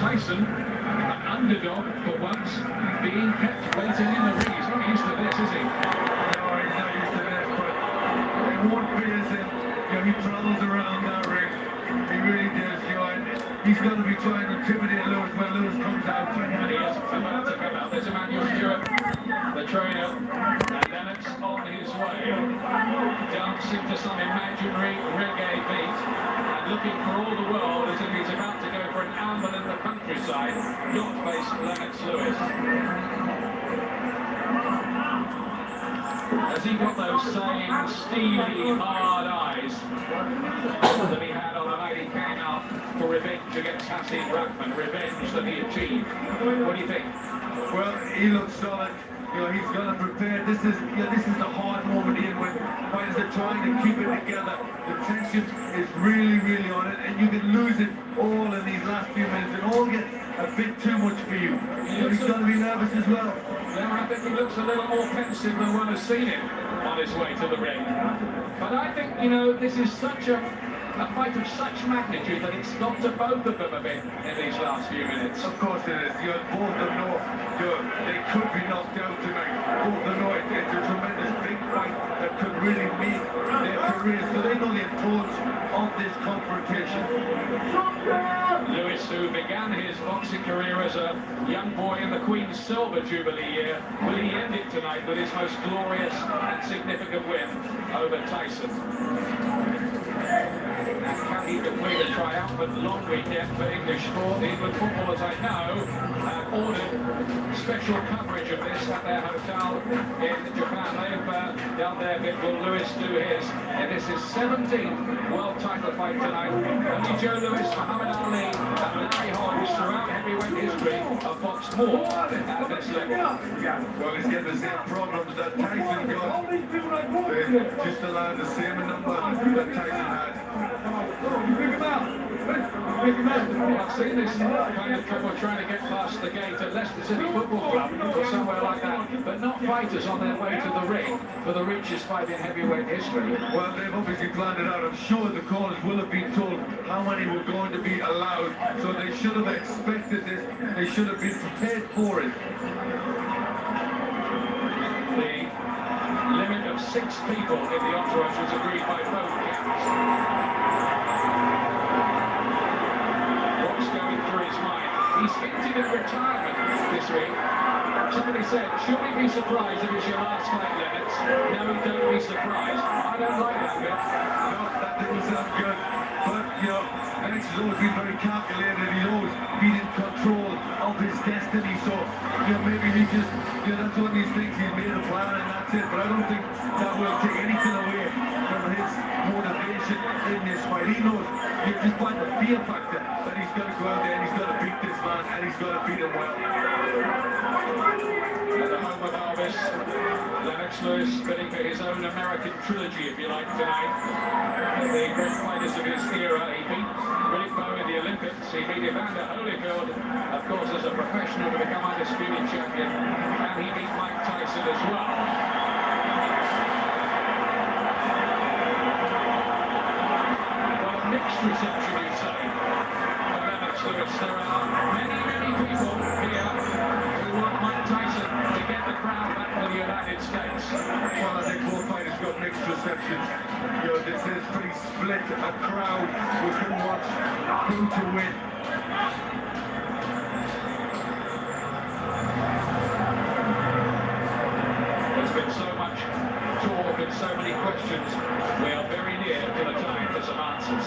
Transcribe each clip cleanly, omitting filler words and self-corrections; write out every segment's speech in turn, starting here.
Tyson, an underdog for once, being kept waiting in the ring. He's not used to this, is he? No, he's not used to this, but it won't be as if, he travels around that ring. He really does, and he's going to be trying to intimidate Lewis when Lewis comes out. And he is about to come out. There's Emmanuel Stewart, the trainer, and Lennox on his way, dancing to some imaginary reggae beat, and looking for all the world as if he's about to go for an amble in the countryside, not face Lennox Lewis. Has he got those same steely, hard eyes that he had on the night he came out for revenge against Hassan Rahman, revenge that he achieved? What do you think? Well, he looks solid. He's going to prepare. This is the hard moment in when fighters are trying to keep it together. The tension is really, really on it, and you can lose it all in these last few minutes. It all gets a bit too much for you. He's going to be nervous as well. Yeah, I think he looks a little more pensive than one has seen him on his way to the ring. But I think, this is such a fight of such magnitude that it's got to both of them a bit in these last few minutes. Of course it is. Both of them know they could be knocked out tonight. Both of them know it's a tremendous big fight that could really make their careers. So they know the importance of this confrontation. Lewis, who began his boxing career as a young boy in the Queen's Silver Jubilee year, will he end it tonight with his most glorious and significant win over Tyson? And can he complete a triumphant long weekend for English sport? The England footballers, I know, have ordered special coverage of this at their hotel in Japan. They've done their bit. Will Lewis do his? And this is 17th world title fight tonight. Only Joe Lewis, Muhammad Ali, and Larry Holmes throughout heavyweight history have boxed more at this level. Well, he's getting the same problems that Tyson got. They just allowed the same number that Tyson had. I've seen this kind of trouble trying to get past the gate at Leicester City Football Club or somewhere like that, but not fighters on their way to the ring for the richest fight in heavyweight history. Well, they've obviously planned it out. I'm sure the callers will have been told how many were going to be allowed, so they should have expected this. They should have been prepared for it. The limit of 6 people in the entourage was agreed by both camps. What's going through his mind? He's hinted at retirement this week. Somebody said, should we be surprised if it's your last fight, Lennox? No, don't be surprised. I don't like that bit. No, that didn't sound good. But, Lennox has always been very calculated. He's always been in control of his destiny. So, maybe he just, that's one of these things. He's made a plan and that's it. But I don't think that will take anything away from his motivation in this fight. He knows, just by the fear factor, that he's got to go out there and he's got to beat this man and he's got to beat him well. At the home of Elvis, Lennox Lewis bidding for his own American trilogy, if you like, tonight. The great fighters of his era. He beat Riddick Bowe in the Olympics. He beat Evander Holyfield, of course, as a professional to become undisputed champion. And he beat Mike Tyson as well. Well, a mixed reception, you say, for Lennox Lewis. There are many, many people here who want Mike Tyson to get the crown back to the United States. Well, I think both fighters got mixed receptions. This is pretty split. A crowd who can watch who to win. There's been so much talk and so many questions. We are very near to the time for some answers.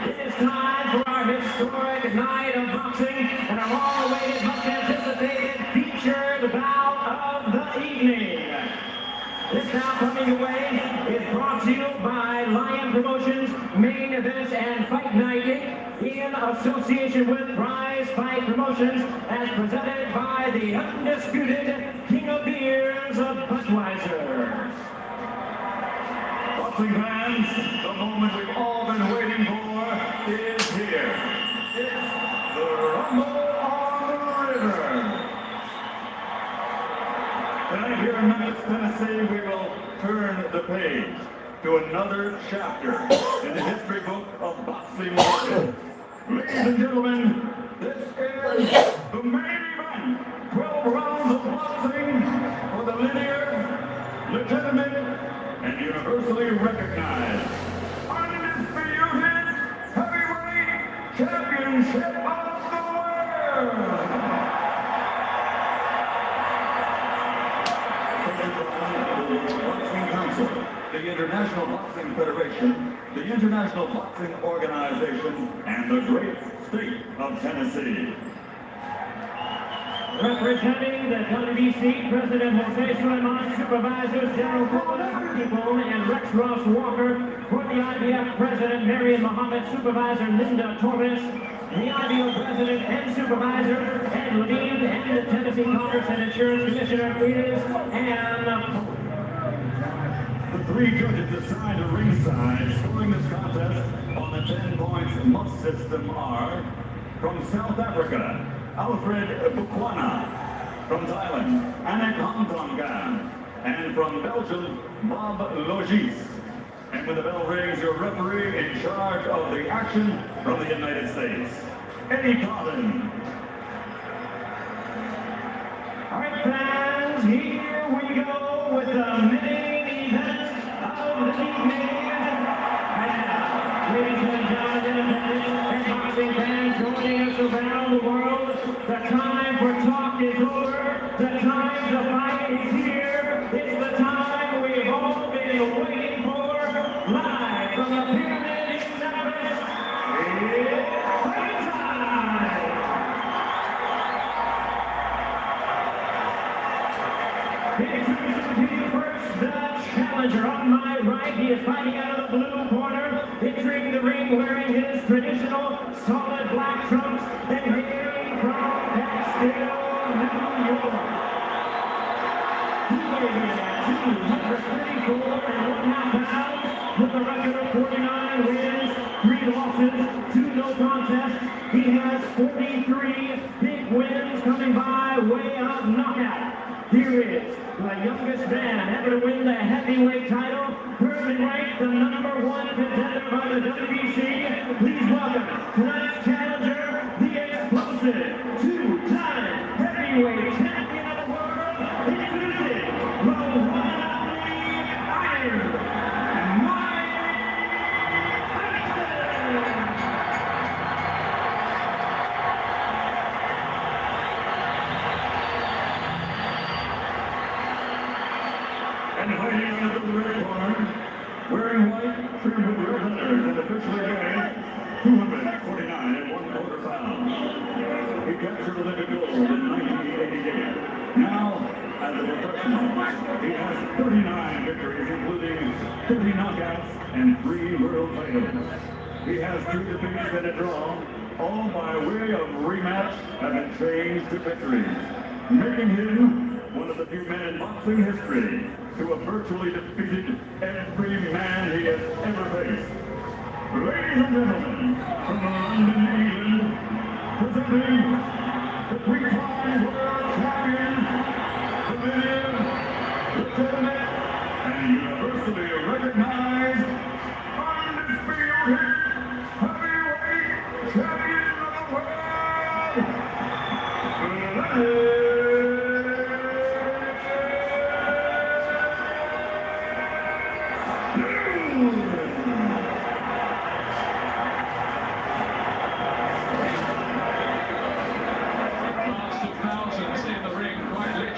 It's time for our historic night of boxing and our long-awaited, much-anticipated featured bout of the evening. This now coming your way is brought to you by Lion Promotions, Main Events and Fight Night in association with Prize Fight Promotions, as presented by the undisputed King of Beers of Budweiser. Boxing fans, the moment we've all been waiting for is here. It's the Rumble on the River. Tonight here in Memphis, Tennessee, we will turn the page to another chapter in the history book of boxing legend. Ladies and gentlemen, this is the main event. 12 rounds of boxing for the linear, legitimate, and universally recognized undisputed heavyweight championship of the world. Boxing Council, the International Boxing Federation, the International Boxing Organization, and the great state of Tennessee. Representing the WBC, President Jose Suleiman, Supervisors General Paul People, and Rex Ross Walker, for the IBF President Marion Muhammad, Supervisor Linda Torres, the IBO President and Supervisor Ed Levine, and the Tennessee Commerce and Insurance Commissioner is Ann. The three judges assigned to ringside scoring this contest on the 10 points must system are from South Africa, Alfred Bukwana, from Thailand, Anik Hamtongan, and from Belgium, Bob Logis. And when the bell rings, your referee in charge of the action from the United States, Eddie Collins. All right, fans, here we go with the main event of the evening. And now, ladies and gentlemen, and boxing fans joining us around the world, the time for talk is over. The time to fight is here. It's the time we've all been waiting for. Live from the Pyramid in Memphis, it's fight time! Introducing to you first, the challenger on my right. He is fighting out of the blue corner, entering the ring wearing his traditional solid black trunks and hailing from Catskill, New York. He weighs in at 234 1/2 pounds with a record of 49 wins, 3 losses, 2 no contests. He has 43 big wins coming by way of knockout. Here is the youngest man ever to win the heavyweight title, currently ranked the #1 contender by the WBC. Please welcome tonight's challenger, the explosive, 2-time heavyweight champion of the world, introducing the one and only Iron Mike Tyson. And fighting out of the red corner, wearing white, trimmed with red letters, and officially weighing 249 1/4 pounds. He captured Olympic gold in 1988. Now, as a professional, he has 39 victories, including 30 knockouts and 3 world titles. He has 2 defeats and a draw, all by way of rematch have been changed to victories, making him one of the few men in boxing history to have virtually defeated every man he has ever faced. Ladies and gentlemen, from London, England, presenting the 3-time world champion, the linear, legitimate, and universally recognized, undisputed heavyweight champion of the world,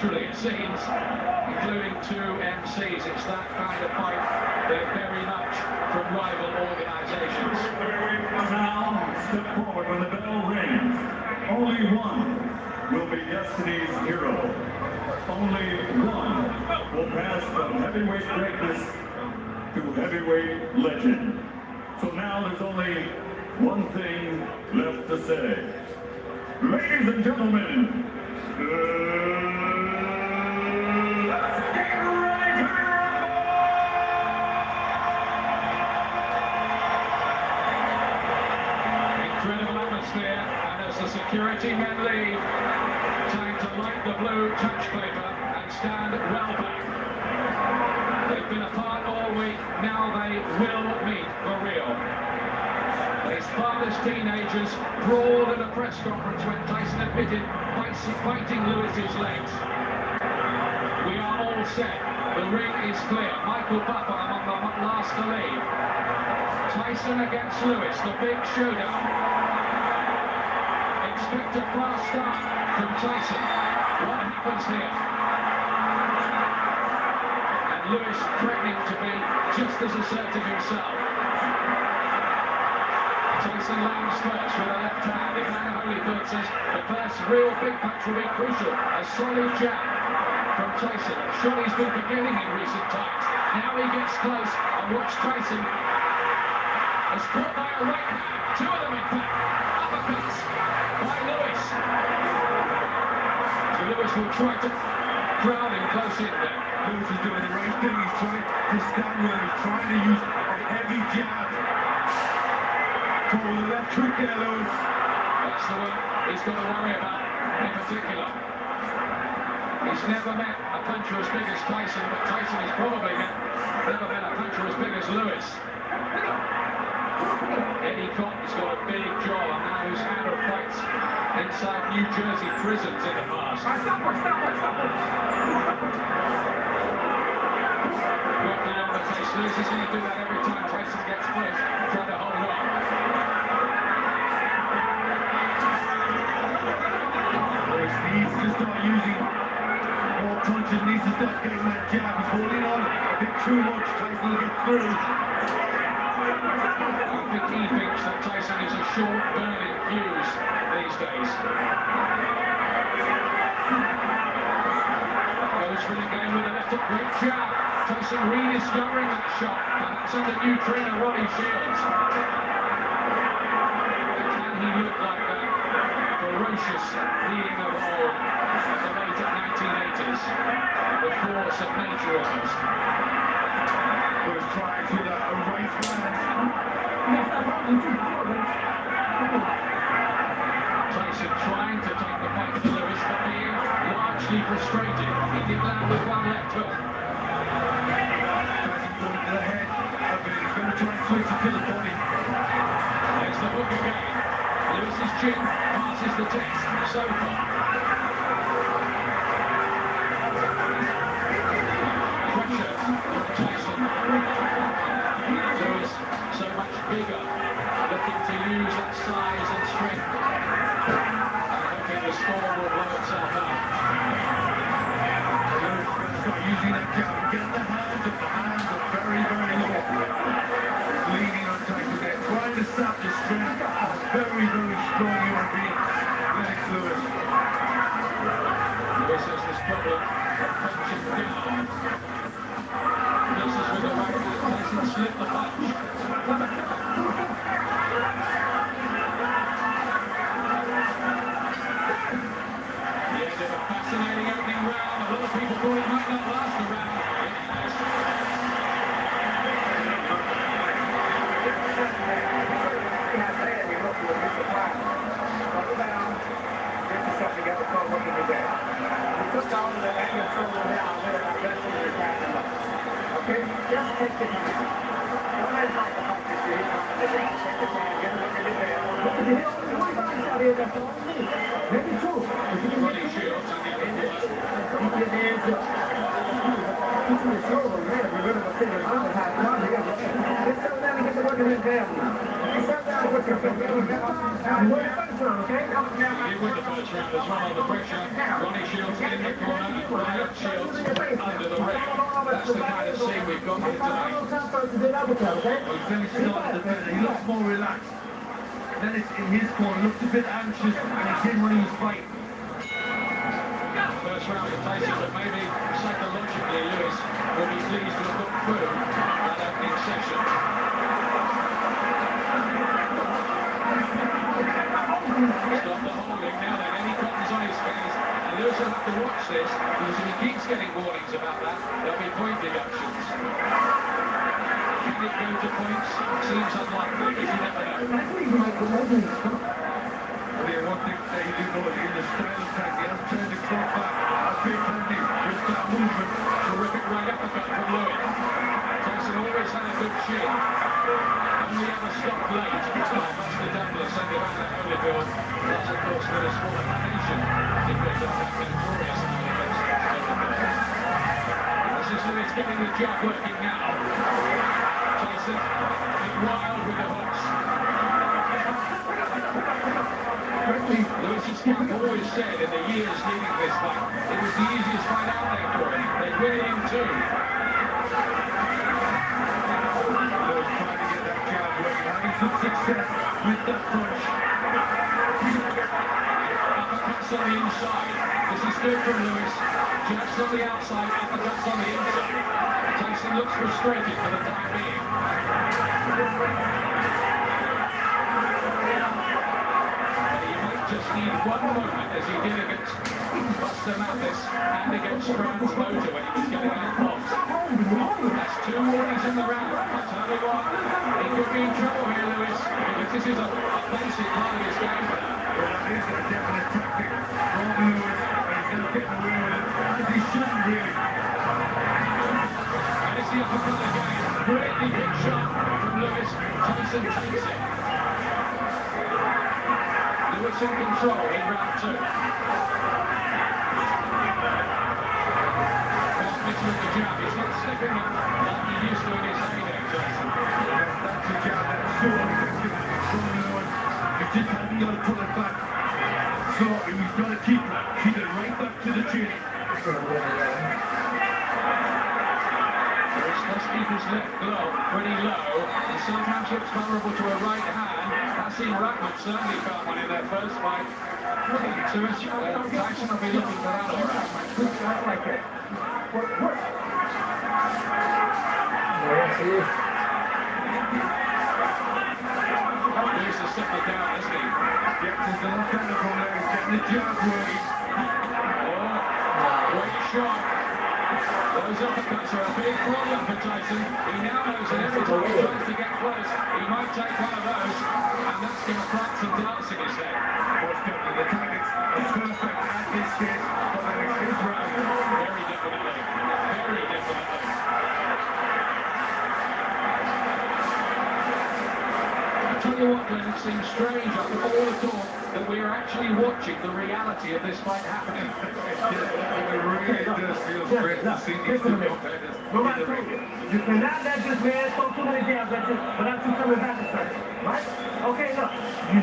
it seems, including 2 MCs. It's that kind of fight. They're very much from rival organizations. Now, step forward when the bell rings. Only one will be Destiny's hero. Only one will pass from heavyweight greatness to heavyweight legend. So now there's only one thing left to say. Ladies and gentlemen, let's get ready to rumble! Incredible atmosphere, and as the security men leave, time to light the blue touch paper and and stand well back. They've been apart all week, now they will meet for real. These fatherless teenagers brawled at a press conference when Tyson admitted biting Lewis's legs. We are all set. The ring is clear. Michael Buffer among the last to leave. Tyson against Lewis, the big showdown. Expect a fast start from Tyson. What happens here? And Lewis threatening to be just as assertive himself. Tyson lands first with a left hand. If Holyfield says the first real big punch will be crucial. A solid jab from Tyson. Surely he's been beginning in recent times. Now he gets close and watch Tyson. Is caught by a right hand. Two of them in fact. Uppercuts by Lewis. So Lewis will try to crowd him close in there. Lewis is doing the right thing. He's trying to stand with him. He's trying to use a heavy jab. Call the left hook there, Lewis. That's the one he's got to worry about in particular. He's never met a puncher as big as Tyson, but Tyson has probably never met a puncher as big as Lewis. Eddie Cotton's got a big jaw, a man who's had a fights inside New Jersey prisons in the past. Working on the face. Lewis is going to do that every time Tyson gets close, trying to hold on. Lewis needs to start using more punches, needs to start getting that jab. He's holding on a bit too much. Tyson will get through. I think he thinks that Tyson is a short burning fuse these days. Goes for the game with a left hook, great jab. Tyson rediscovering that shot, and that's under new trainer Ronnie Shields. Can he look like that ferocious leading of old of the late 1980s? The force of nature almost. Lewis trying to that a right hand. Tyson trying to take the fight to Lewis, but being largely frustrated. He did land with one left hook. Tyson going to the head of it. He's going to try and switch it to the body. There's the hook again. Lewis's chin passes the test so far. Pressure from Tyson. Lewis so much bigger, looking to use that size and strength. Hoping the score will blow itself out. Lewis going to start using that jab and get the hands up. The hands are very, very low. Leaning on Tyson there, trying to sap the strength. Very, very strong human being. Lennox Lewis. Lewis has this problem of punching down. This is with the right hand. Tyson slipped the punch. The end of a fascinating opening round. A lot of people thought it might not last the round. It has. Okay, just take the time. Don't let it like the fuck you see. Take the time, get a look at it there. Look at it. One box out here, that's all you need. Maybe two. If you can Ronnie Shields on the other corner. keep your hands up. Keep your shoulder, man. If you're going to sit around and have fun, you got to settle down and get to work in this family. Settle down and put your finger in the first round, okay? He win the first round as well under pressure. Ronnie Shields in the corner and Brian Shields under the ring. That's the kind of scene we've got here tonight. Well, Lennox started the better. He looks more relaxed. Lennox in his corner looked a bit anxious and he did when he was fighting. First round of Tyson, but maybe psychologically Lewis will be pleased to have got through that opening session. Stop the holding now then. Any Cotton's on his face. And Lewis will have to watch this because if he keeps getting warnings about that, there'll be point deductions. Can it go to points? Seems unlikely, but you never know. One thing that he did know in the style attack, he has turned the clock back a bit, hasn't he? movement. Terrific right uppercut from Lewis. Tyson always had a good chin. Only ever stopped late. Buster Douglas sent him out of Holyfield. That's, of course, for the small occasion. He picked up that notorious amount against Holyfield. This is Lewis getting the jab working now. Tyson, wild with the hooks. Lewis's camp always said in the years leading this fight, it was the easiest fight out there for him. They'd win him too. Lewis trying to get that jab working, having some success with that punch. Uppercuts on the inside. This is good from Lewis. Jabs on the outside, uppercuts on the inside. Tyson looks frustrated for the time being. Just need one moment as he did against Buster Mathis and against Franz Motor when he was getting out boxed. That's 2 warnings in the round. I tell you what, he could be in trouble here, Lewis, because this is a basic part of his game plan. Well, that is a definite tactic from Lewis, and he's going to get away with it, as he shouldn't really. And it's the uppercut again. Greatly big shot from Lewis. Tyson takes it. Lewis in control in round 2. With the jab, he's not slipping up like he used to in his heyday, Tyson. That's a jab that's so effective from Lewis. He just hasn't got to pull it back. So he's got to keep it right back to the chin. Let's keep his left glove pretty low, and sometimes looks vulnerable to a right hand. Nassim Rahman certainly felt one in their first fight. So Tyson will be looking for that all right. Like that. Lewis has settled down, hasn't he? Yep, there's a lot better from there. He's getting the jab working. Oh, great shot. Those uppercuts are a big problem for Tyson. He now knows that every time he tries to get close, he might take one of those, and that's going to plant some doubts in his head. Most definitely, the tactics are perfect at this stage for the next round. Very definitely. Very definitely. I tell you what, Glenn, it seems strange after all the talk that we are actually watching the reality of this fight happening. It really does feel great to see these two competitors in the ring. You cannot let this man throw too many jabs at you without you coming back and starting. Right? Okay, look. You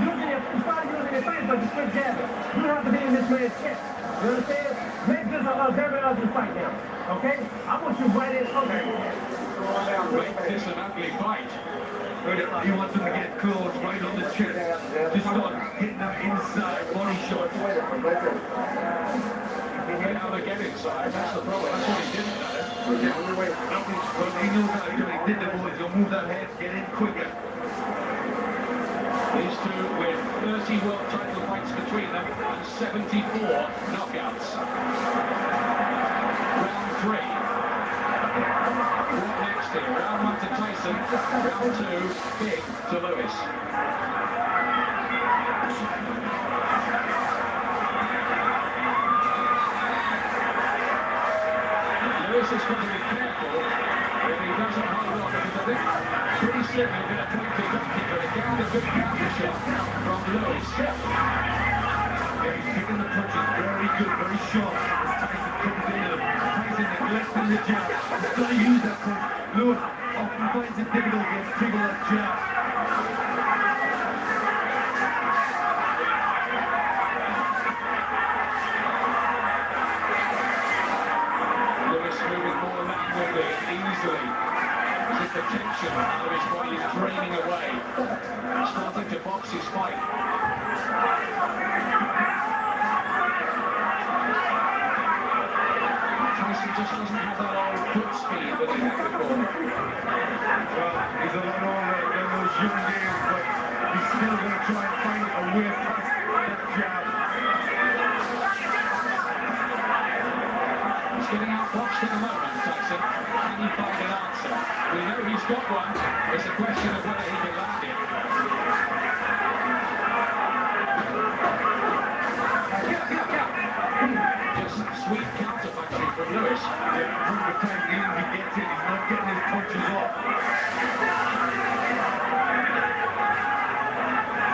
started using your face, but you quit jabbing. You don't have to be in this man's chest. You understand? Make this a very ugly fight now. Okay? I want you right in. Okay. Make this an ugly fight. He wants him to get close, right on the chest. Just start hitting them inside, body shots. Now they get inside, that's the problem. That's what he didn't know. Well, he knows how to do it. He did the boys. He'll move that head, get in quicker. These two with 30 world title fights between them and 74 knockouts. Round 3. What next here? Round 1 to Tyson, round 2, big to Lewis. Lewis has got to be careful if he doesn't hold on, because I think pretty soon he'll get a point to Ducky, but again a good counter shot from Lewis. Yeah, he's picking the punches very good, very sharp as Tyson comes in. Tyson neglecting the jab. He's got to use that punch. Lewis often finds it difficult against people like jab. Lewis moving more languidly, easily, as if the tension out of his body is draining away, starting to box his fight. Tyson just doesn't have that old foot speed that he had before. Well, he's a lot older than those young days, but he's still going to try and find a way past that jab. He's getting outboxed at the moment, Tyson. Can he find an answer? We know he's got one. It's a question of whether he can land it. Just sweet counter punching from Lewis. punches off.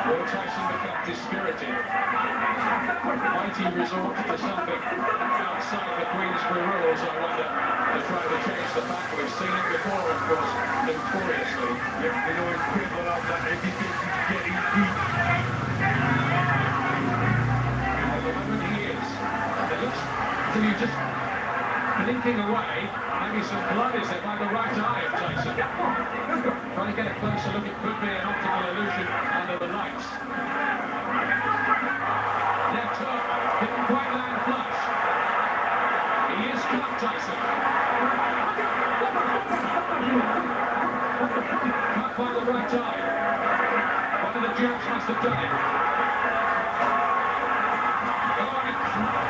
Will Tyson become dispirited? Might he resort to something outside the Queensbury rules, I wonder, to try to change the fact we've seen it before, of course, notoriously. Yeah, they know it's critical of that if he thinks he's getting deep. At the moment he is. It looks to be just blinking away. Maybe some blood is there by the right eye of Tyson. Trying to get a closer look, it could be an optical illusion under the lights. Left hook, didn't quite land flush. He is cut, Tyson. Cut by the right eye. One of the jabs must have done it. Oh, and a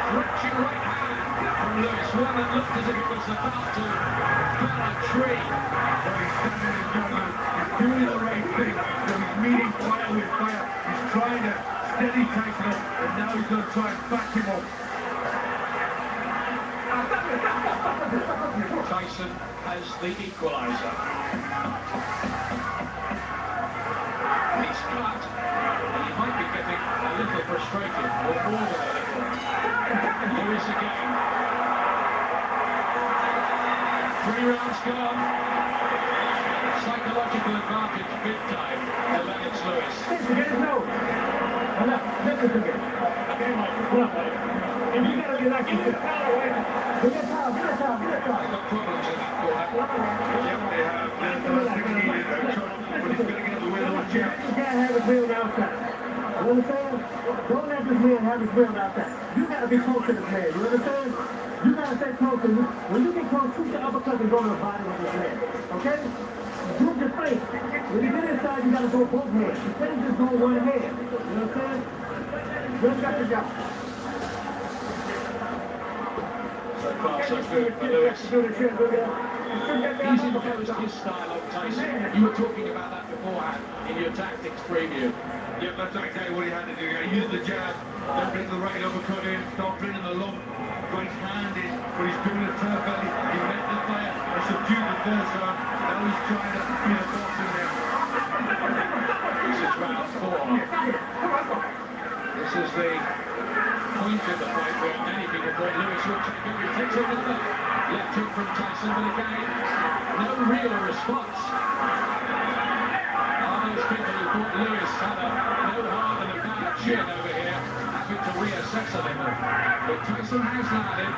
crunching right hand from Lewis. One that looked as if it was about to fell a tree. But he's standing his ground now. He's doing the right thing. So he's meeting fire with fire. He's trying to steady Tyson up, and now he's going to try and back him up. Tyson has the equaliser. He's cut, and he might be getting a little frustrated, or more than a little. Lewis again. 3 rounds gone. Psychological advantage big time to Lennox Lewis. If you gotta be like, you get out of the way. Get out. They've got problems in that corner. Yep, they have. That's the last thing he needed. But he's going to get the win on the jab. You can't have his wheel outside. You understand? Don't let this man have his wheel outside. You gotta be close to this man. You understand? You gotta stay close to him. When you get close, shoot the uppercut and go to the body with this man. Okay? Move your face. When you get inside, you gotta go both hands. You can't just go one hand. You understand? Just got the job. So far, so good for Lewis. He's imposed his style on Tyson. You were talking about that beforehand in your tactics preview. Yep, that's exactly what he had to do. He used the jab, then bring the right uppercut in, start bringing the lump. Right hand in, but he's doing it perfectly. He met the fire and subdued the first round. Now he's trying to be the boss in there. This is round 4. This is the point of the fight where many people thought Lewis would take it. He takes another left hook from Tyson, but again, no real response. Are those people who thought Lewis had no harm than a bad chin over here, having to reassess a little? But Tyson has landed.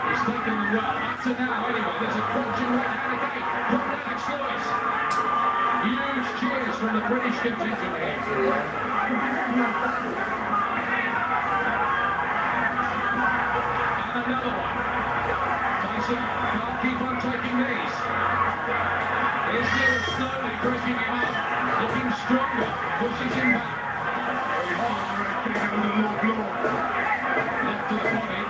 He's taken them well. Up to now, anyway, there's a crunching right hand again from Lennox Lewis. Huge cheers from the British contingent here. Another one. Tyson can't keep on taking these. Here's Lewis slowly breaking him up, looking stronger, pushes him back. He's on the right thing with a low blow. Left to the body.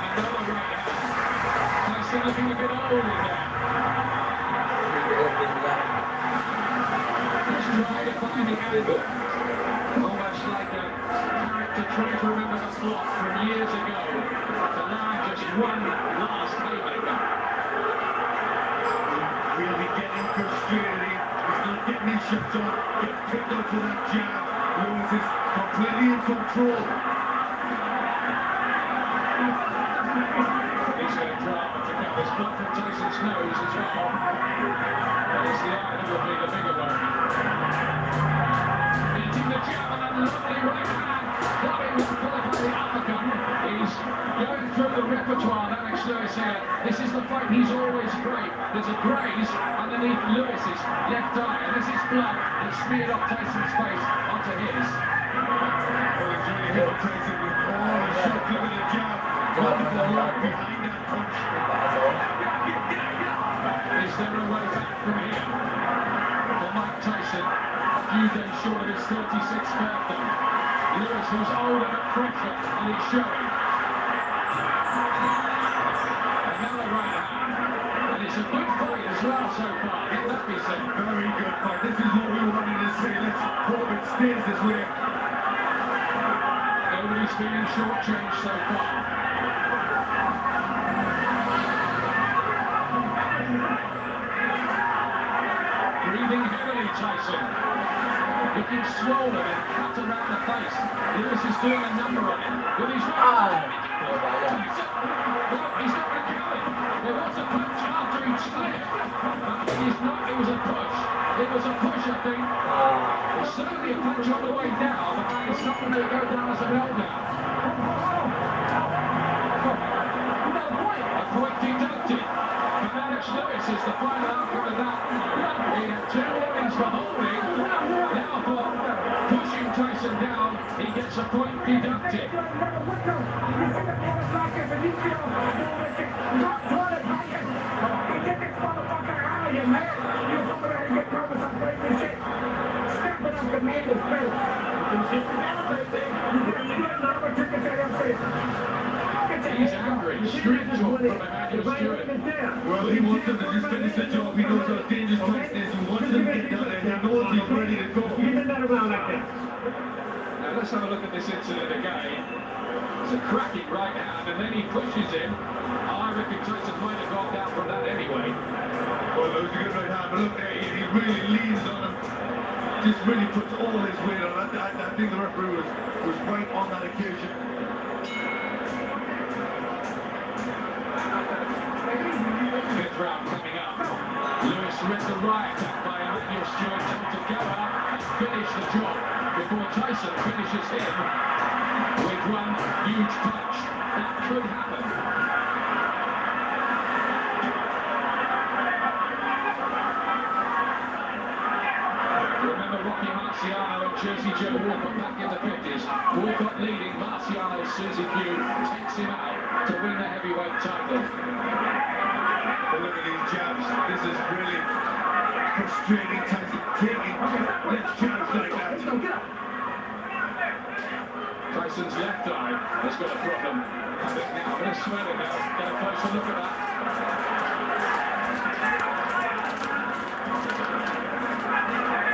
And another right hand. Tyson looking a bit old in there. He's trying to find the angle. Almost like a character trying to remember the plot from years ago to land just one last haymaker. Really getting frustrated. He's not getting his shots on. Get picked up to that jab. Lewis is completely in control. He's going to try to pick up his blood from Tyson's nose as well. And it's the eye that will be the bigger one. Meeting the jab and a lovely right hand. Clubbing with followed by the uppercut. He's going through the repertoire, Lennox Lewis here. This is the fight he's always great. There's a graze underneath Lewis's left eye, and this is blood that's smeared off Tyson's face onto his. Well, he's really hit Tyson with all the shots of the jab. Dropping the right behind that punch. Is there a way back from here for Mike Tyson? A few days short of his 36th birthday. Lewis, who's older but fresher, and he's showing. Another right hand. And it's a good fight as well so far. Let that be said. Very good fight. This is what we wanted to see. Let's hope it stays this way. Nobody's feeling shortchanged so far. looking swollen and cut around the face. Lewis is doing a number on it with his right. He's not recovered. There was a punch after he slipped. But it was a push. It was a push, I think. It's certainly a punch on the way down, but it's not going to go down as a meltdown. A point deducted. And Alex Lewis is the final outcome of that. He had 2 warnings for holding. Now for pushing Tyson down, he gets a point deducted. He's angry, strict talk from Emmanuel Stewart. Well, he wants them to just finish the job. He knows how dangerous Tyson is. He wants them to get down there. He knows he's ready to go. Now let's have a look at this incident again. It's a cracking right hand, and then he pushes him. I reckon Tyson might have gone down from that anyway. Well, that was a good right hand, but look, he really leans on him. Just really puts all his weight on it. I think the referee was right on that occasion. Fifth round coming up. Lewis read the right hand by Emmanuel Stewart to go up and finish the job before Tyson finishes him with one huge punch. That could happen. Remember Rocky Marciano and Jersey Joe Walker back in the 50s. Walker leading, Marciano's Susie Q takes him out to win the heavyweight title. But look at these jabs. This is really frustrating. Tyson taking left jabs like that. Tyson's left eye has got a problem. I think now, a bit of swelling now. Get a closer look at that.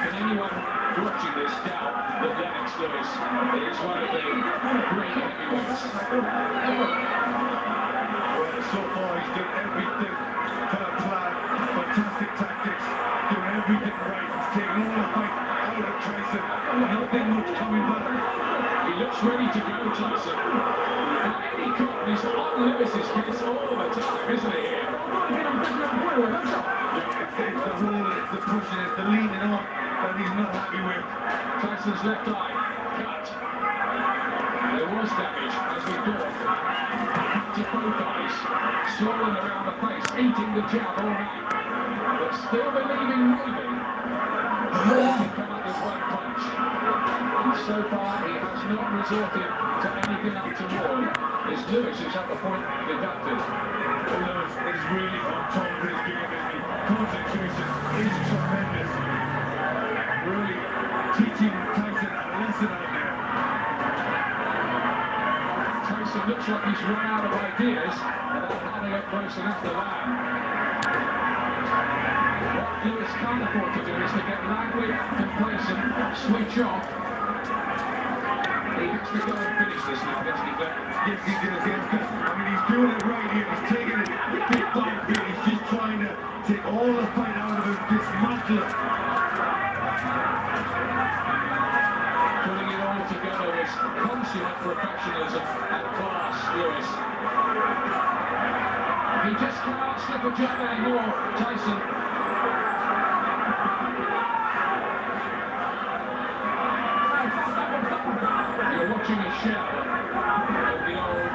Can anyone watching this doubt that Lennox Lewis is one of the great heavyweights? Well, so far he's done everything to the plan. Fantastic tactics. Doing everything right. He's taking all the fight out of Tyson. Nothing much coming back. He looks ready to go, Tyson. And Eddie Cotton is on Lewis's case all the time, isn't he? Here? It's the hold, it's the pushing, it's the leaning on that he's not happy with. Tyson's left eye cut. There was damage, as we thought. To both eyes, swollen around the face, eating the jab all night. But still believing maybe he can come up with one punch. And so far, he has not resorted to anything untoward. It's Lewis who's had the point deducted. Lewis is really on top of his game, isn't he? Concentration is tremendous. Really teaching Tyson a lesson out there. Tyson looks like he's run out of ideas about how to get close enough to land. What Lewis can't afford to do is to get languid, complacent, switch off. He has to go and finish this now, doesn't he, Glenn? Yes, he does, yes, because, I mean, he's doing it right here. He's taking it bit by bit. He's just trying to take all the fight out of him, dismantle it. Putting it all together was consummate professionalism and class, Lewis. He just cannot slip a jab anymore, Tyson. You're watching a shell of the old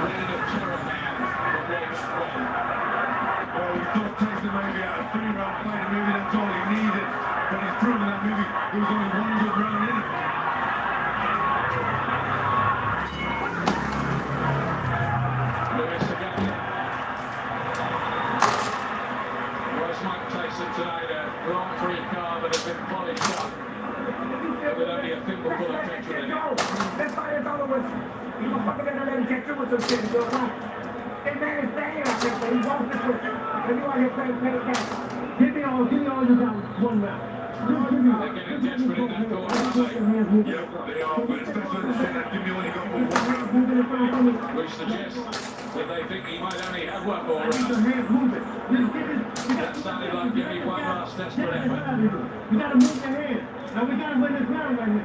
reign of terror man from way back when. Well, we thought Tyson maybe had a 3-round fight, and maybe that's all he needed. But he's proven that maybe there was only one good round in it. Lewis again. Was Mike Tyson tonight a Grand Prix car that has been polished up with only a thimble full of petrol in it? This fight is over with. You fucking gonna let him get through with some shit, you know? That man is banging up there, but he wants this with it. And you out here playing petty cat. Give me all you got one round. They're getting desperate in that corner, aren't they? Yeah, they are, but especially the second, give me only got one round. Which suggests that they think he might only have one more round. That sounded like give me one last desperate effort. You gotta move your hand. Now we gotta win this round right here.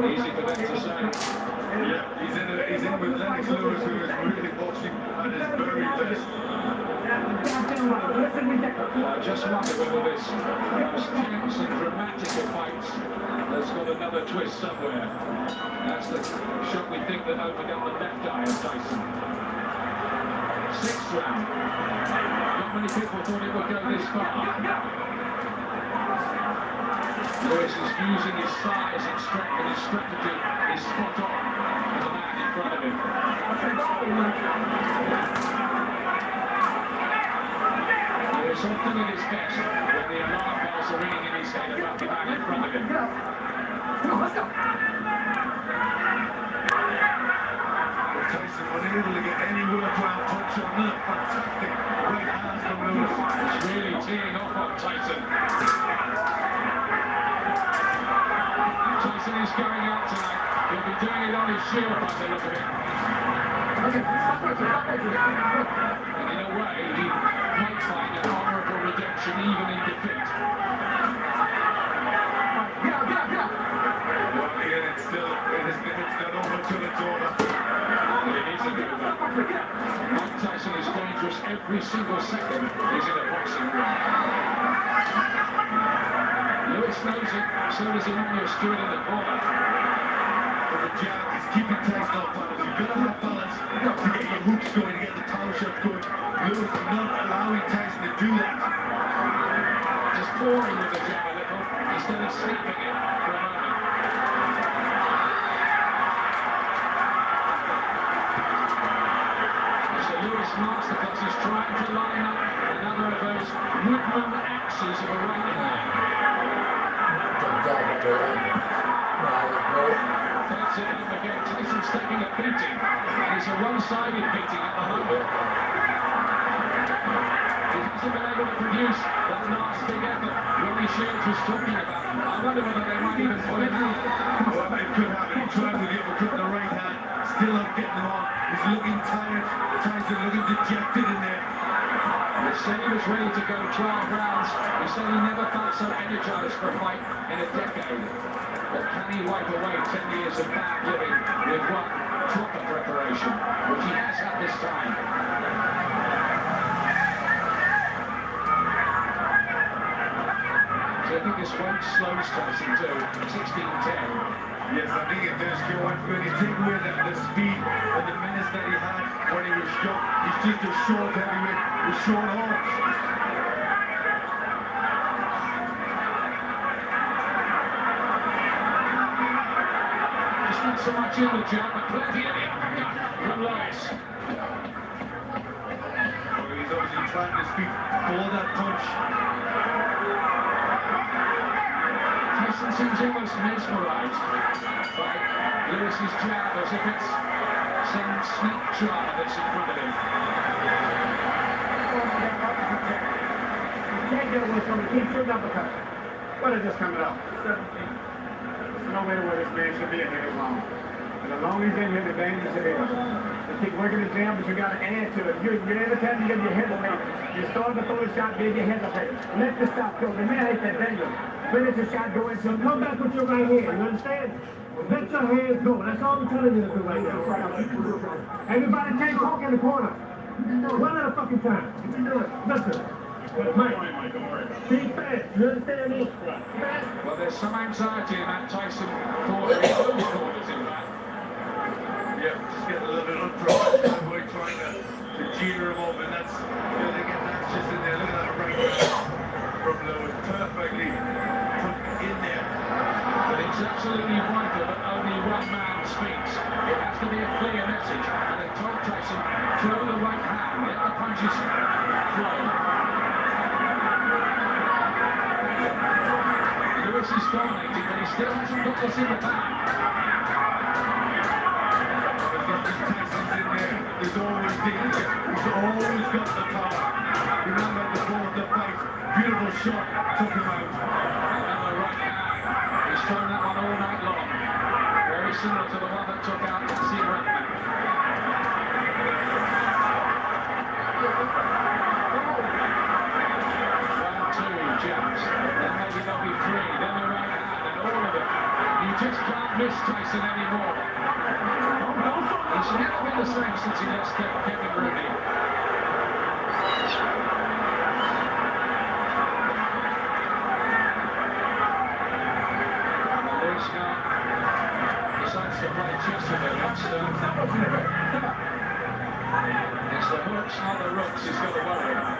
Easy for them to say. Yeah, he's in with Lennox Lewis, who is really boxing at his very best. I just wonder whether this most tense and dramatic of fights has got another twist somewhere. That's the shot we think that opened up the left eye of Tyson. Sixth round. Not many people thought it would go this far. Lewis is using his size and strength, and his strategy is spot on with the man in front of him. Lewis often at his best when the alarm bells are ringing in his head about the man in front of him. Tyson unable to get any worthwhile touch on that. Fantastic right hands from Lewis. He's really teeing off on Tyson. Tyson is going out tonight. He'll be doing it on his shield by the look of it. And in a way, he might find an honourable redemption even in defeat. Well, yeah, it's not over till it's over. It isn't over. Mike Tyson is dangerous every single second he's in a boxing ring. Lewis knows it, so does Emmanuel Stewart in the corner. But the jab is keeping Tyson off balance. You've got to have balance to get your hooks going, to get the power shots going. Lewis is not allowing Tyson to do that. Just pouring with the jab a little, instead of sleeping it for a moment. So Lewis masterclass is trying to line up another of those woodman axes of a right hand. Takes it up again. Tyson's taking a beating, and it's a one-sided beating at the moment. He hasn't been able to produce that last big effort Ronnie Shields was talking about. I wonder whether they might even pull him out. Well, it could happen. He tried with the uppercut in the right hand, still not getting him on. He's looking tired. Tyson looking dejected in there. He said he was ready to go 12 rounds. He said he never felt so energized for a fight in a decade. But can he wipe away 10 years of bad living with one proper preparation, which he has had this time? So I think this one slows Tyson to 16-10. Yes, I think it does go on. When you take away the speed and the menace that he had when he was young, he's just a short heavyweight with short arms. Just not so much in the jab, but plenty in the uppercut from Lewis. Well, he's obviously trying to speak for that punch. Tyson seems almost mesmerized by Lewis's jab, as if it's some snake charmer that's in front of him. You can't get away from it. Keep your uppercut. What is this coming up? 17. There's no way where this man should be in here this long. And as long as he's in here, the dangerous it is. You keep working the jam, but you got to add to it. Every time you get your hesitate, you start to throw a shot, then you hesitate. Let the stop go. The man ain't that dangerous. Finish the shot, go into him. Come back with your right hand. You understand? Let your hands go. That's all I'm telling you to do right now. Everybody take talk in the corner. One at a fucking time. Listen. Mike, be fast. You understand me? Fast. Well, there's some anxiety in that Tyson corner, in those corners, in fact. Yeah, just getting a little bit unprofessional. That boy trying to cheer him up, and that's, they get anxious in there. Look at that right hand from Lewis, perfectly put in there. But it's absolutely vital that only one man speaks. It has to be a clear message. And they told Tyson, throw the right hand, let the punches flow. Lewis is dominating, but he still hasn't got this in the bag. As long as Tyson's in there, there's always danger. He's always got the power. Remember the ball of the fight. Beautiful Lolo's shot took him out. Another right hand. He's thrown that one all night long. Very similar to the one that took out Tyson. Jabs, then maybe they'll be free, then the right hand, and all of it. You just can't miss Tyson anymore. He's never been the same since he left Kevin Rooney. And the Lewis now decides to play chess with it. It's the hooks, not the rooks, he's got to worry about.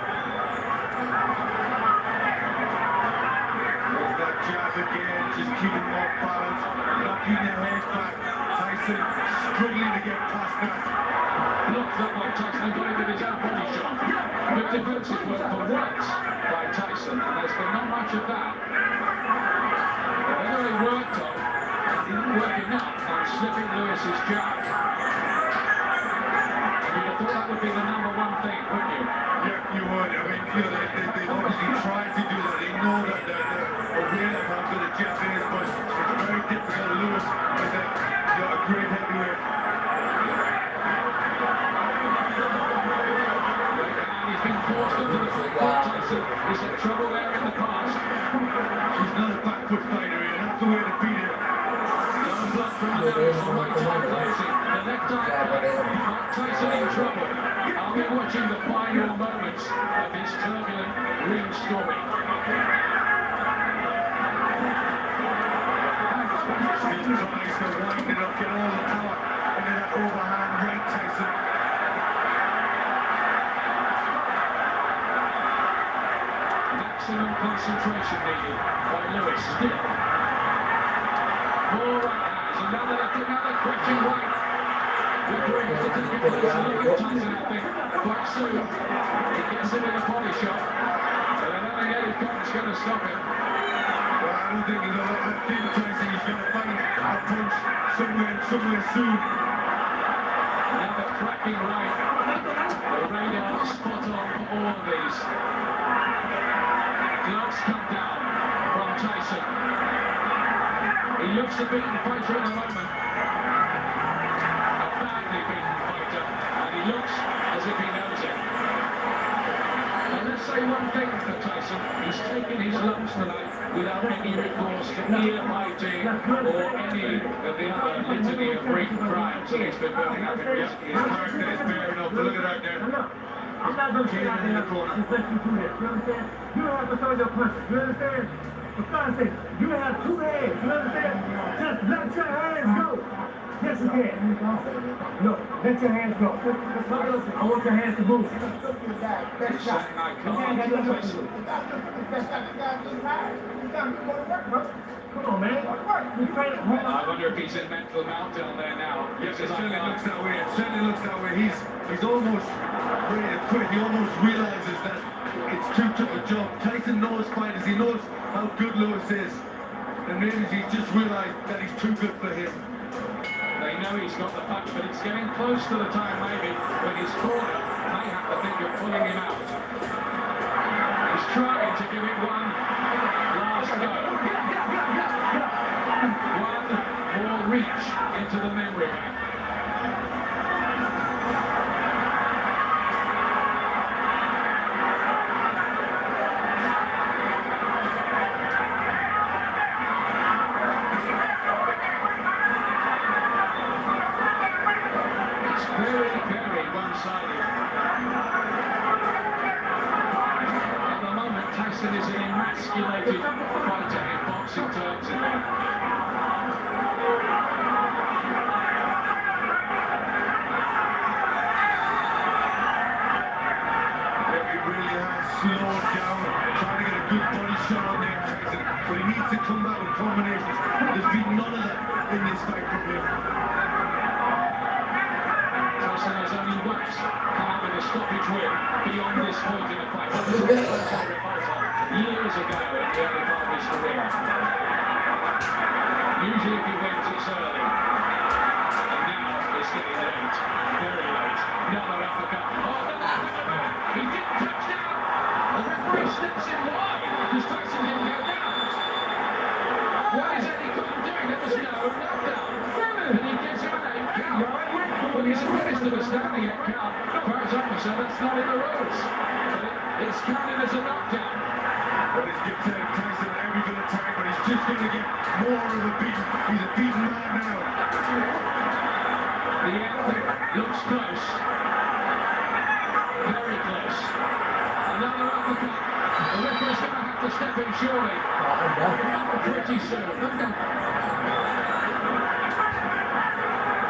Jab again, just keeping them off balance, knocking their heads back. Tyson struggling to get past that. Looks like Tyson got it with his own body shot. But defensive work for once by Tyson, and there's been not much of that. They really worked on, and didn't work enough on slipping Lewis's jab. And you'd have thought that would be the number one thing, wouldn't you? Yeah, you would. I mean, you know, they obviously tried to do that. They know that they're aware of how good a jab is, but it's very difficult. Lewis is a great heavyweight. And he's been forced into the front foot. Tyson is in trouble there in the past. He's not a back foot fighter, and that's the way to beat him. No blood from the nose, the right eye closing, the left eye got Tyson in trouble. I'll be watching the final moments of his turbulent ring story. He's trying to wind it up, get all the power into that overhand right, Tyson. Maximum concentration needed by Lewis. Still. More right hands, another crushing right. Referee has to take a closer look at Tyson, I think, quite soon. He gets him in a body shot, but I don't think Eddie Cotton's going to stop him. Well, I don't think he's I think Tyson is going to find a punch somewhere soon. Another cracking right. The radar spot on for all of these. Gloves come down from Tyson. He looks a beaten fighter at the moment. A badly beaten fighter. And he looks as if he knows it. And let's say one thing for Tyson. He's taken his lumps tonight without any recourse to ear biting or any of the other litany of Greek crimes that he's been building up in recent His character is bearing up. Look at that there. I'm not going to stay out there and let you do that. You understand? You don't have to throw your punches. You understand? For God's sake, you have two hands. You understand? Just let your hands go. Yes, you can. No, let your hands go. I want your hands to move. He's saying I can't. Tyson. Come on, man. You trying to I wonder if he's in mental meltdown there now. Yes, it certainly looks that way. It certainly looks that way. He's almost ready to quit. He almost realizes that it's too tough a job. Tyson knows fighters. He knows how good Lewis is. And maybe he's just realized that he's too good for him. They know he's got the punch, but it's getting close to the time maybe when his corner may have to think of pulling him out. He's trying to give it one last go. One more reach into the memory bank. Very one-sided. At the moment, Tyson is an emasculated fighter in boxing terms. He really has slowed down, trying to get a good body shot on there, Tyson. But he needs to come back with combinations. There's been none of that in this fight from him. Tyson has only once come out with a stoppage win beyond this point in the fight. That was years ago in the early part of his career. Usually if he wins, it's early. And now it's getting late. Very late. Another uppercut. Oh, no, he didn't touch down. The referee steps in wide. because Tyson didn't go down. What is Eddie Cohen doing? There was no knockdown. And he gives him an 8 count. Well, he's finished with a standing 8 count. As far as I'm concerned, that's not in the rules. But it's counted as a knockdown. Well, he's given Tyson every bit of time, but he's just going to get more of a beating. He's a beaten man now. The end looks close. Very close. Another uppercut. The referee's going to have to step in surely. Pretty soon.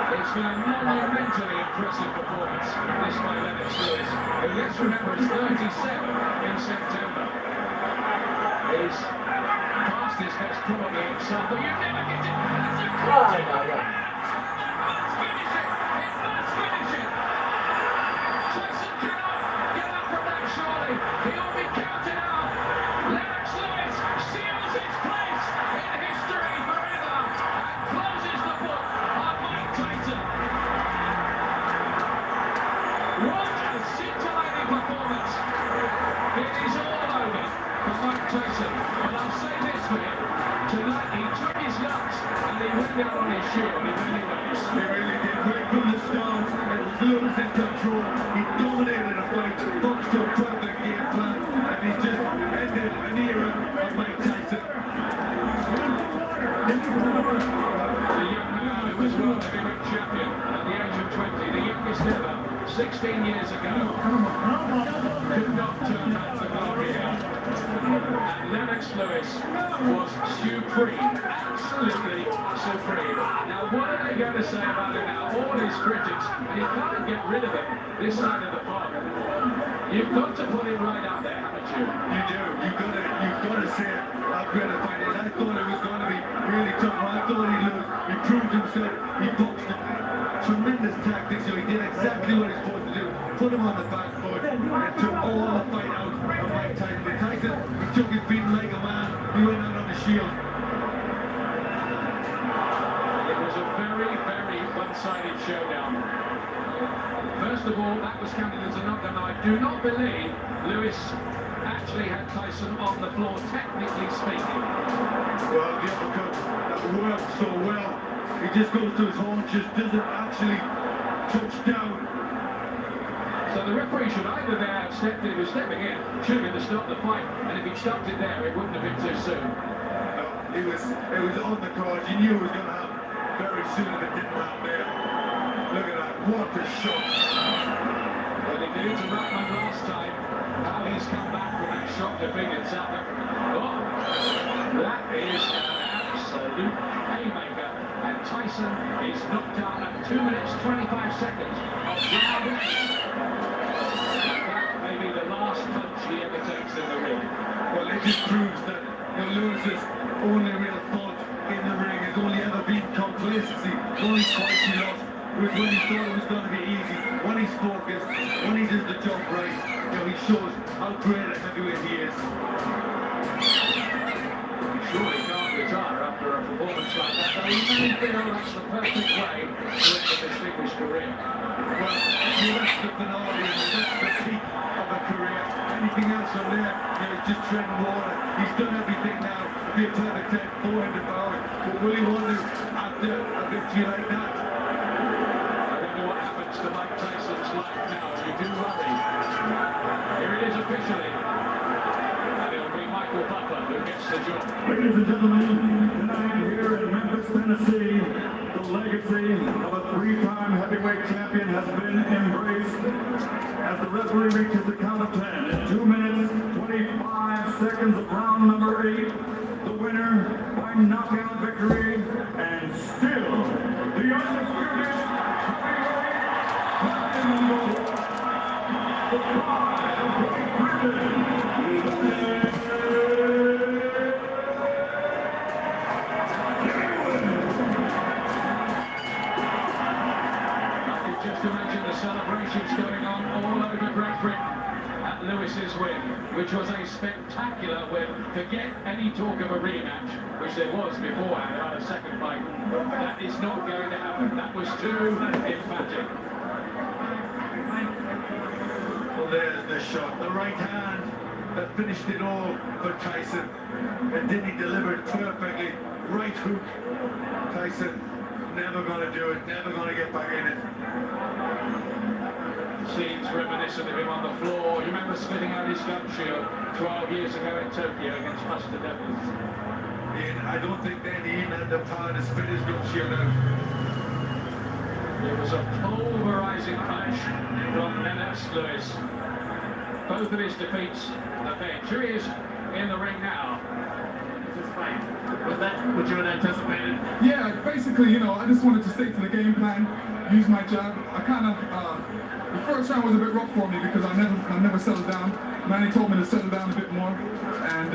It's been a monumentally impressive performance, this by Lennox Lewis, who, let's remember, is 37 in September. He's past his best probably himself, but you never get it. That's a crunch. Let's finish it. Let's finish it. Tyson cannot get up from that surely. He'll be counted out. Lennox Lewis seals his place in history forever and closes the book on Mike Tyson. What a scintillating performance. It is all over for Mike Tyson. But I'll say this for him. Tonight he took his lumps and he went down on his shield. He really was. He really did. Right from the start, it was Lewis in control. He dominated the fight, boxed up perfect game plan, and he just ended an era of Mike Tyson. The young man who was world heavyweight champion at the age of 20, the youngest ever, 16 years ago, could not turn back the glory out. And Lennox Lewis was supreme, absolutely supreme. Now, what are they going to say about him now? All his critics, and you can't get rid of him this side of the park. You've got to put him right up there, haven't you? You do. You've got to say how great a fight is. I thought it was going to be really tough. I thought he'd lose. He proved himself. He boxed him. Tremendous tactics. So he did exactly what he's supposed to do. Put him on the back foot and took all the fight out of Mike Tyson. But Tyson, he took his beating like a man. He went out on the shield. It was a very, very one-sided showdown. First of all, that was counted as a knockdown. I do not believe Lewis actually had Tyson on the floor, technically speaking. Well, the uppercut that worked so well. He just goes to his haunches, doesn't actually touch down. So the referee should either there have stepped in, he was stepping in, should have been to stop the fight, and if he'd stopped it there, it wouldn't have been too soon. No, it was on the cards. You knew it was going to happen very soon if it didn't happen there. Look at that, what a shot. Well, he did it to Ratman last time. How he's come back from that shock defeat in South Africa. Oh, that is an absolute haymaker. And Tyson is knocked out at 2 minutes 25 seconds of round 8. That may be the last punch he ever takes in the ring. Well, it just proves that Lewis's only real fault in the ring has only ever been complacency. The only fight he lost was when he thought it was going to be easy. When he's focused, when he does the job right, he shows how great a heavyweight he is. He surely can't retire after a performance like that, though he may feel that's the perfect way to end a distinguished career. Well, that's the finale, that's the peak of a career. Anything else from there, it's just treading water. He's done everything now. It'd be a perfect 10 for him to power. But will he want to after a victory like that? I wonder what happens to Mike Tyson's life now. You do worry. Here it is officially. And it'll be Michael Butler who gets the job. Ladies and gentlemen, tonight here in Memphis, Tennessee, the legacy of a three-time heavyweight champion has been embraced as the referee reaches the count of 10 in 2 minutes, 25 seconds of round number 8. The winner by knockout victory and still the undisputed heavyweight champion, the pride of Great Britain. Just imagine the celebrations going on all over Great Britain at Lewis's win, which was a spectacular win. Forget any talk of a rematch, which there was beforehand on a second fight. That is not going to happen. That was too emphatic. Well, there's the shot. The right hand that finished it all for Tyson. And then he delivered perfectly. Right hook. Tyson never going to do it, never going to get back in it. Scenes reminiscent of him on the floor. You remember spitting out his gum shield 12 years ago in Tokyo against Buster Devils. And I don't think then he even had the power to spit his gum shield out. It was a pulverizing punch from Dennis Lewis. Both of his defeats have been. Here he is in the ring now. This fight, was that what you had anticipated? Yeah, basically, you know, I just wanted to stick to the game plan, use my jab. I kind of, the first round was a bit rough for me because I never settled down. Manny told me to settle down a bit more. And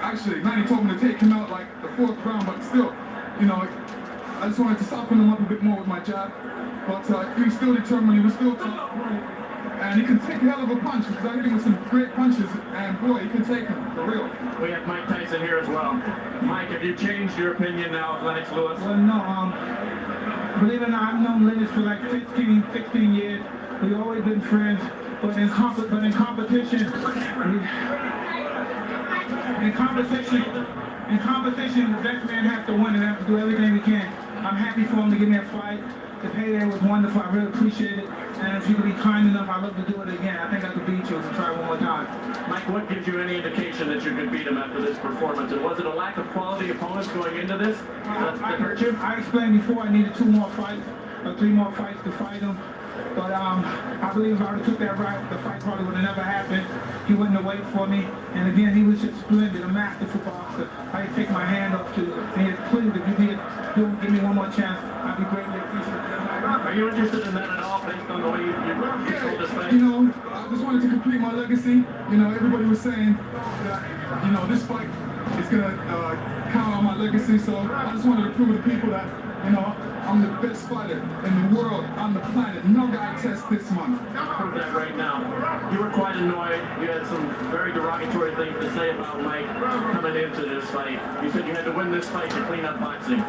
actually, Manny told me to take him out like the fourth round, but still, you know, I just wanted to soften him up a bit more with my jab. But he was still determined, he was still tough. And he can take a hell of a punch because I hit him with some great punches, and boy, he can take them, for real. We have Mike Tyson here as well. Mike, have you changed your opinion now of Lennox Lewis? Well, no, believe it or not, I've known Lennox for like 15, 16 years. We've always been friends, but in competition, the best man has to win and have to do everything he can. I'm happy for him to give me a fight. The payday was wonderful. I really appreciate it. And if you could be kind enough, I'd love to do it again. I think I could beat you if we try one more time. Mike, what gives you any indication that you could beat him after this performance? And was it a lack of quality opponents going into this that hurt you? I explained before I needed 2 more fights, or 3 more fights to fight him. But I believe if I would have took that route, the fight probably would have never happened. He wouldn't have waited for me. And again, he was just splendid, a masterful boxer. I could take my hand up to, and please, if you give me one more chance, I'd be greatly appreciative. Are you interested in that at all, based on the way you told this fight? You know, I just wanted to complete my legacy. You know, everybody was saying that, you know, this fight is going to count on my legacy. So I just wanted to prove to people that, you know, I'm the best fighter in the world, on the planet. No guy tests this month. Prove that right now. You were quite annoyed. You had some very derogatory things to say about Mike coming into this fight. You said you had to win this fight to clean up boxing.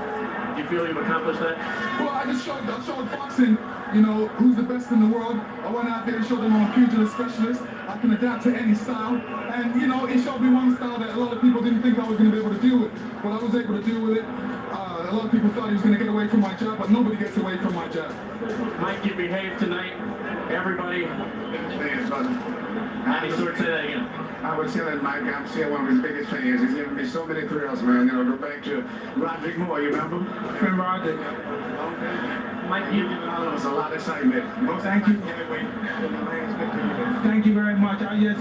Do you feel you've accomplished that? Well, I showed boxing, you know, who's the best in the world. I went out there and showed them I'm a pugilist specialist. I can adapt to any style. And, you know, it showed me one style that a lot of people didn't think I was going to be able to deal with. But I was able to deal with it. A lot of people thought he was going to get away from my jab, but nobody gets away from my jab. Mike, you behaved tonight. Everybody. Any sort, say that again. I was telling Mike, I'm still one of his biggest fans. He's given me so many thrills, man. You know, go back to Roderick Moore, you remember? Friend Roderick. Mike, you... It was a lot of excitement. Thank you. Thank you very much. It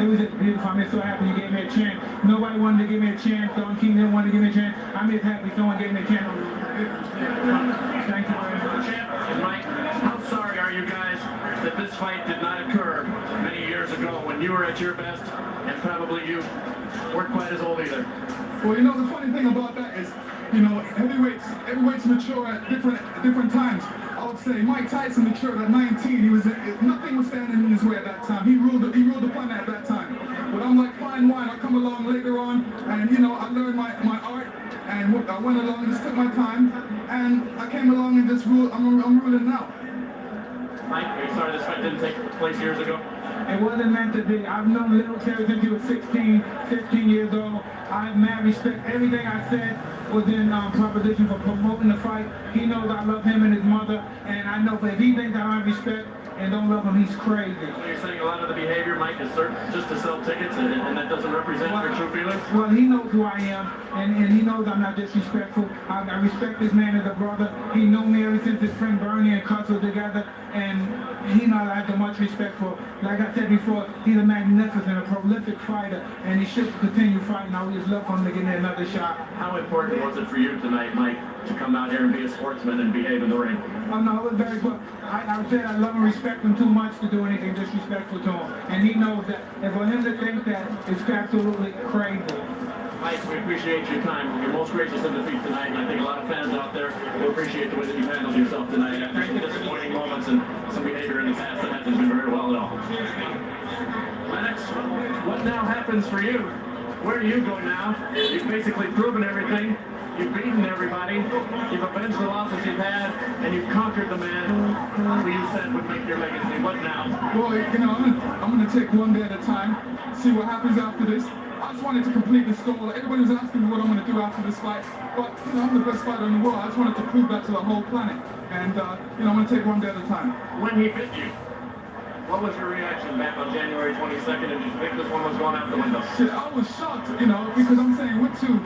was just beautiful. I'm just so happy you gave me a chance. Nobody wanted to give me a chance. Don King didn't want to give me a chance. I'm just happy someone gave me a chance. Thank you very much. And Mike, how sorry are you guys that this fight did not occur many years ago when you were at your best and probably you weren't quite as old either? Well, you know, the funny thing about that is, you know, heavyweights mature at different times. I would say Mike Tyson matured at 19. Nothing was standing in his way at that time. He ruled the planet at that time. But I'm like fine wine. I come along later on, and you know, I learned my art, and I went along, just took my time, and I came along and just ruled. I'm ruling now. Mike, are you sorry this fight didn't take place years ago? It wasn't meant to be. I've known Little Terry since he was 16, 15 years old. I have mad respect. Everything I said was in proposition for promoting the fight. He knows I love him and his mother, and I know if he thinks I don't have respect and don't love him, he's crazy. So you're saying a lot of the behavior, Mike, is just to sell tickets and that doesn't represent your true feelings? Well, he knows who I am, and he knows I'm not disrespectful. I respect this man as a brother. He knew me ever since his friend Bernie and Cutler together, and he knows I have so much respect for. Like I said before, he's a magnificent, a prolific fighter, and he should continue fighting. I would just love for him to get another shot. How important was it for you tonight, Mike, to come out here and be a sportsman and behave in the ring? Oh no, it was very good. I said I love and respect him too much to do anything disrespectful to him. And he knows that. And for him to think that, it's absolutely crazy. Mike, we appreciate your time. You're most gracious in defeat tonight, and I think a lot of fans out there will appreciate the way that you've handled yourself tonight after some disappointing moments and some behavior in the past that hasn't been very well at all. Lennox, what now happens for you? Where do you go now? You've basically proven everything. You've beaten everybody. You've avenged the losses you've had, and you've conquered the man who you said would make your legacy. What now? Well, you know, I'm gonna take one day at a time, see what happens after this. I just wanted to complete the story. Everybody was asking me what I'm gonna do after this fight, but you know, I'm the best fighter in the world. I just wanted to prove that to the whole planet, and you know, I'm gonna take one day at a time. When he bit you, what was your reaction back on January 22nd, and you think this one was going out the window? Shit, I was shocked, you know, because I'm saying we're two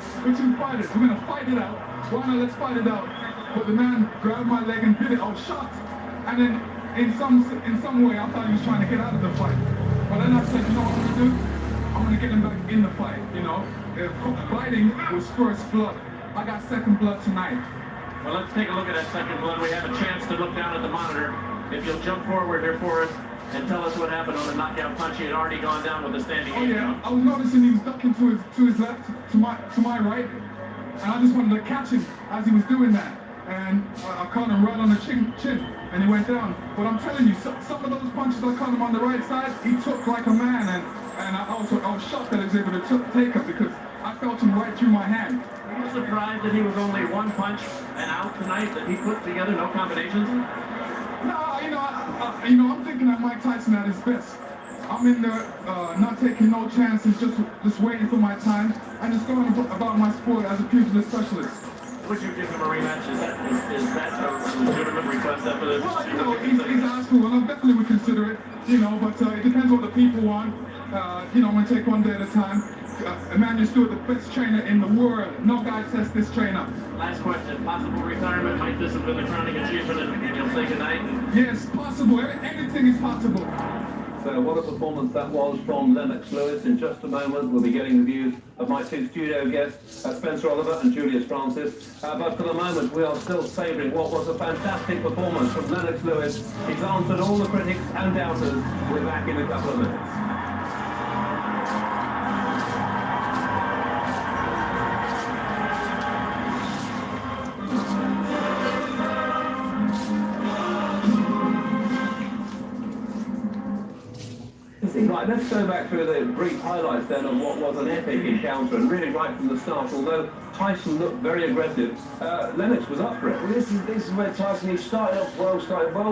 fighters. We're gonna fight it out. Why not? Let's fight it out. But the man grabbed my leg and bit it. I was shocked, and then in some way, I thought he was trying to get out of the fight. But then I said, you know what I'm gonna do? I'm gonna get him back in the fight. You know, if fighting was first blood, I got second blood tonight. Well, let's take a look at that second blood. We have a chance to look down at the monitor. If you'll jump forward here for us and tell us what happened on the knockout punch. He had already gone down with a standing. Oh yeah, I was noticing he was ducking to his left, to my right, and I just wanted to catch him as he was doing that. And I caught him right on the chin, and he went down. But I'm telling you, some of those punches I caught him on the right side, he took like a man, and I was shocked that he was able to take him because I felt him right through my hand. Are you surprised that he was only one punch and out tonight, that he put together no combinations? No, you know, I'm thinking that Mike Tyson at his best. I'm in there not taking no chances, just waiting for my time, and just going about my sport as a pugilist specialist. Would you give him a rematch? Is that a legitimate request after this? Well, you know, he's asked for one. I definitely would consider it, you know, but it depends what the people want. You know, I'm going to take one day at a time. Emmanuel Stewart, the best trainer in the world. No guy tests this trainer. Last question. Possible retirement? Might this have been the crowning achievement and you'll say goodnight? Yes, possible. Anything is possible. So what a performance that was from Lennox Lewis. In just a moment, we'll be getting the views of my two studio guests, Spencer Oliver and Julius Francis. But for the moment, we are still savouring what was a fantastic performance from Lennox Lewis. He's answered all the critics and doubters. We're back in a couple of minutes. Right, let's go back through the brief highlights then of what was an epic encounter, and really right from the start, although Tyson looked very aggressive, Lennox was up for it. Well, this is where Tyson, he started well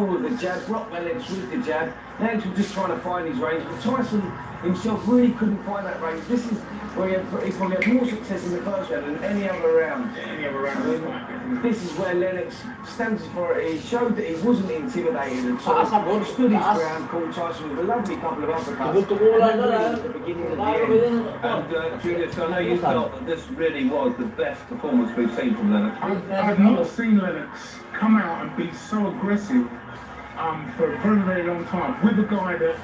with the jab, blocked Lennox with the jab. Lennox was just trying to find his range, but Tyson himself really couldn't find that range. This is where he probably had more success in the first round than any other round. This is where Lennox stands for it. He showed that he wasn't intimidated at all. He stood his ground, called Tyson with a lovely couple of uppercuts. At the beginning of the end. And Julius, I know you felt that this really was the best performance we've seen from Lennox. I've not seen Lennox come out and be so aggressive for a very, very long time with a guy that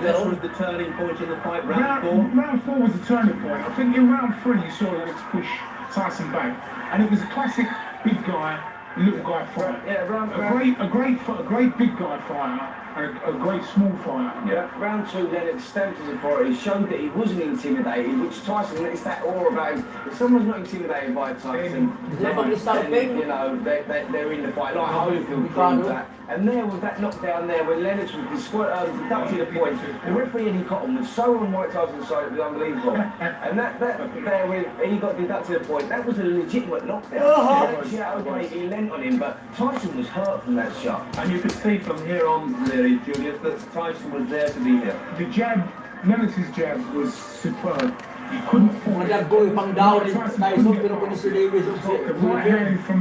This was the turning point in the fight, round 4. Round 4 was the turning point. I think in round 3 you saw Lennox push Tyson back, and it was a classic big guy, little guy fight. Yeah, a great big guy fighter and a great small fighter. Yeah, round 2, Lennox stamped his authority, showed that he wasn't intimidated, which Tyson, it's that aura about him. If someone's not intimidated by Tyson, then, you know, they're in the fight. Like Holyfield proved that. And there was that knockdown there when Lennox was deducted a point. The referee Eddie Cotton was so on Mike Tyson's side, it was unbelievable. And that there when he got deducted a point, that was a legitimate knockdown. He lent on him, but Tyson was hurt from that shot. And you could see from here on, really, Julius, that Tyson was there to be here. The jab, Lennox's jab was superb. He couldn't fall. Tyson The right hand from